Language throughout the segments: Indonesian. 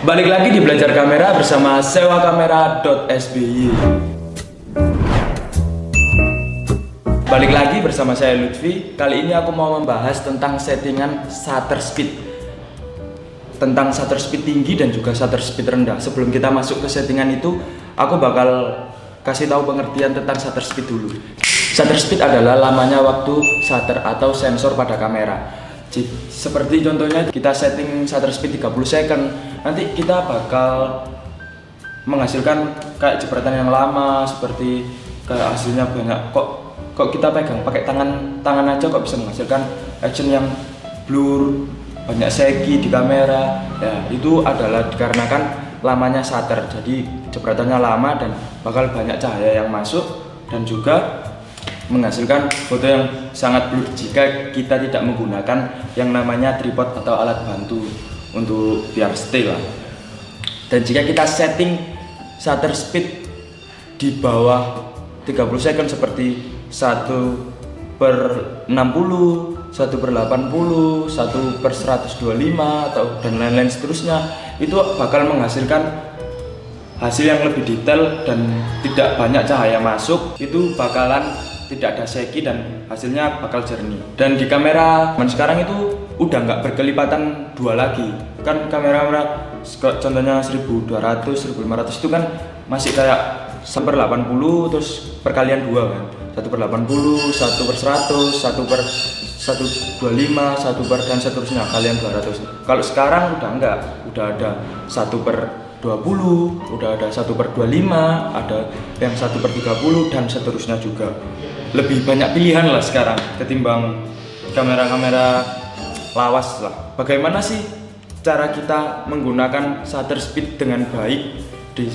Balik lagi di Belajar Kamera bersama sewakamera.sby. Balik lagi bersama saya Lutfi. Kali ini aku mau membahas tentang settingan shutter speed. Tentang shutter speed tinggi dan juga shutter speed rendah. Sebelum kita masuk ke settingan itu, aku bakal kasih tahu pengertian tentang shutter speed dulu. Shutter speed adalah lamanya waktu shutter atau sensor pada kamera. Seperti contohnya kita setting shutter speed 30 second, nanti kita bakal menghasilkan kayak jepretan yang lama, seperti kayak hasilnya banyak. Kok kita pegang pakai tangan aja kok bisa menghasilkan action yang blur, banyak segi di kamera. Ya, itu adalah dikarenakan lamanya shutter. Jadi jepretannya lama dan bakal banyak cahaya yang masuk dan juga menghasilkan foto yang sangat blur jika kita tidak menggunakan yang namanya tripod atau alat bantu untuk biar stay lah. Dan jika kita setting shutter speed di bawah 30 second seperti 1/60, 1/80, 1/125 atau dan lain-lain seterusnya, itu bakal menghasilkan hasil yang lebih detail dan tidak banyak cahaya masuk. Itu bakalan tidak ada segi dan hasilnya bakal jernih. Dan di kamera sekarang itu udah nggak berkelipatan dua lagi. Kan kamera contohnya 1200, 1500 itu kan masih kayak 1/80 terus perkalian 2 kan. 1/80, 1/100, 1/125, 1 dan seterusnya kalian 200. Kalau sekarang udah enggak, udah ada 1/20, udah ada 1/25, ada yang 1/30 dan seterusnya juga. Lebih banyak pilihan lah sekarang ketimbang kamera-kamera lawas lah. Bagaimana sih cara kita menggunakan shutter speed dengan baik di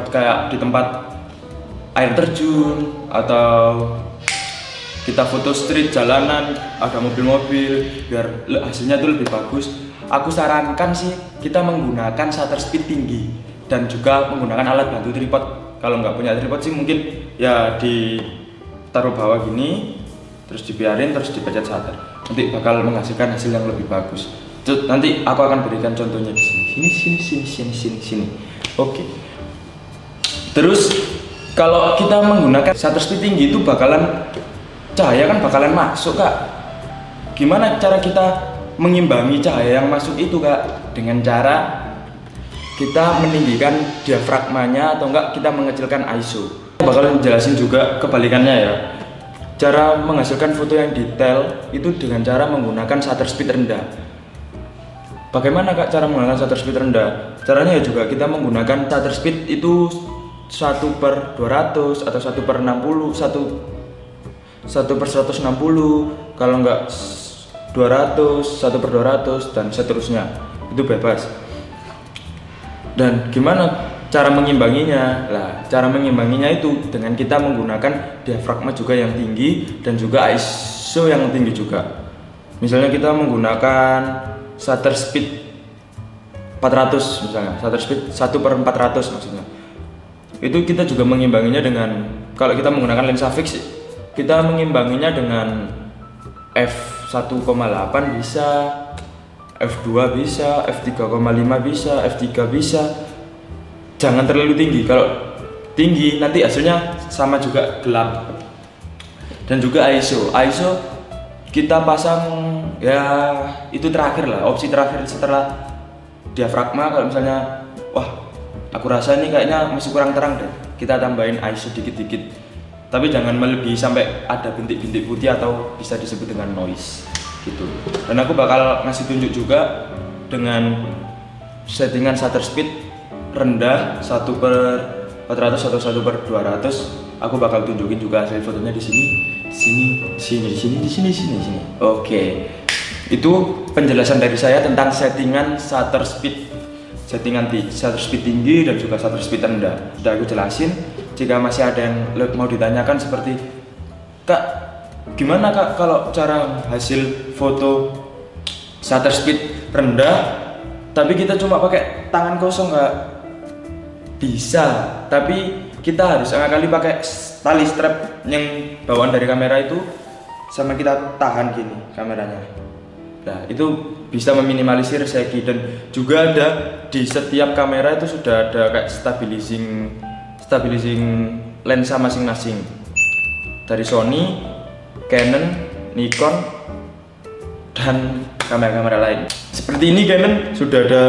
kayak di tempat air terjun atau kita foto street jalanan ada mobil-mobil biar hasilnya itu lebih bagus. Aku sarankan sih kita menggunakan shutter speed tinggi dan juga menggunakan alat bantu tripod. Kalau nggak punya tripod sih mungkin ya ditaruh bawah gini, terus dibiarin, terus dipencet shutter. Nanti bakal menghasilkan hasil yang lebih bagus. Nanti aku akan berikan contohnya di sini. Oke. Terus kalau kita menggunakan shutter speed tinggi itu cahaya kan bakalan masuk, Kak. Gimana cara kita mengimbangi cahaya yang masuk itu, Kak? Dengan cara kita meninggikan diafragmanya atau enggak kita mengecilkan ISO. Bakal jelasin juga kebalikannya ya. Cara menghasilkan foto yang detail itu dengan cara menggunakan shutter speed rendah. Bagaimana, Kak, cara menggunakan shutter speed rendah? Caranya ya juga kita menggunakan shutter speed itu 1/200 atau 1/60, 1/160, kalau enggak 200, 1/200 dan seterusnya. Itu bebas. Dan gimana cara mengimbanginya? Lah, cara mengimbanginya itu dengan kita menggunakan diafragma juga yang tinggi dan juga ISO yang tinggi juga. Misalnya kita menggunakan shutter speed 400 misalnya, shutter speed 1/400 maksudnya. Itu kita juga mengimbanginya dengan, kalau kita menggunakan lensa fix, kita mengimbanginya dengan f1,8 bisa, f2 bisa, f3,5 bisa, f3 bisa. Jangan terlalu tinggi. Kalau tinggi nanti hasilnya sama juga gelap. Dan juga ISO kita pasang ya itu terakhir lah, opsi terakhir setelah diafragma. Kalau misalnya wah aku rasa ini kayaknya masih kurang terang deh, kita tambahin ISO dikit-dikit, tapi jangan melebihi sampai ada bintik-bintik putih atau bisa disebut dengan noise gitu. Dan aku bakal ngasih tunjuk juga dengan settingan shutter speed rendah 1/400 atau 1/200. Aku bakal tunjukin juga hasil fotonya di sini. Oke. Itu penjelasan dari saya tentang settingan shutter speed. Shutter speed tinggi dan juga shutter speed rendah. Sudah aku jelasin. Jika masih ada yang mau ditanyakan seperti, Kak, gimana, Kak, kalau cara hasil foto shutter speed rendah tapi kita cuma pakai tangan kosong, Kak? Bisa, tapi kita harus sekali pakai tali strap yang bawaan dari kamera itu, sama kita tahan gini kameranya. Nah, itu bisa meminimalisir segi, dan juga ada di setiap kamera itu sudah ada kayak stabilizing lensa masing-masing dari Sony, Canon, Nikon, dan kamera-kamera lain. Seperti ini Canon sudah ada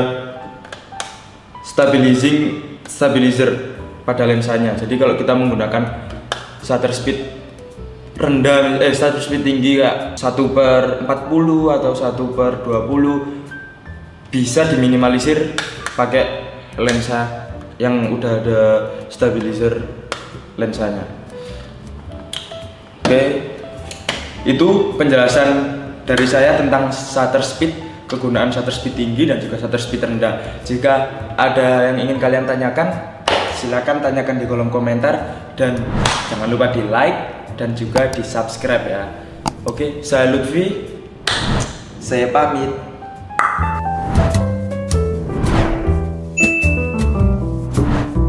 stabilizer pada lensanya. Jadi kalau kita menggunakan shutter speed rendah, shutter speed tinggi kayak 1/40 atau 1/20, bisa diminimalisir pakai lensa yang udah ada stabilizer lensanya. Oke, itu penjelasan dari saya tentang shutter speed, kegunaan shutter speed tinggi dan juga shutter speed rendah. Jika ada yang ingin kalian tanyakan, silakan tanyakan di kolom komentar, dan jangan lupa di like dan juga di subscribe ya. Oke, saya Lutfi, saya pamit.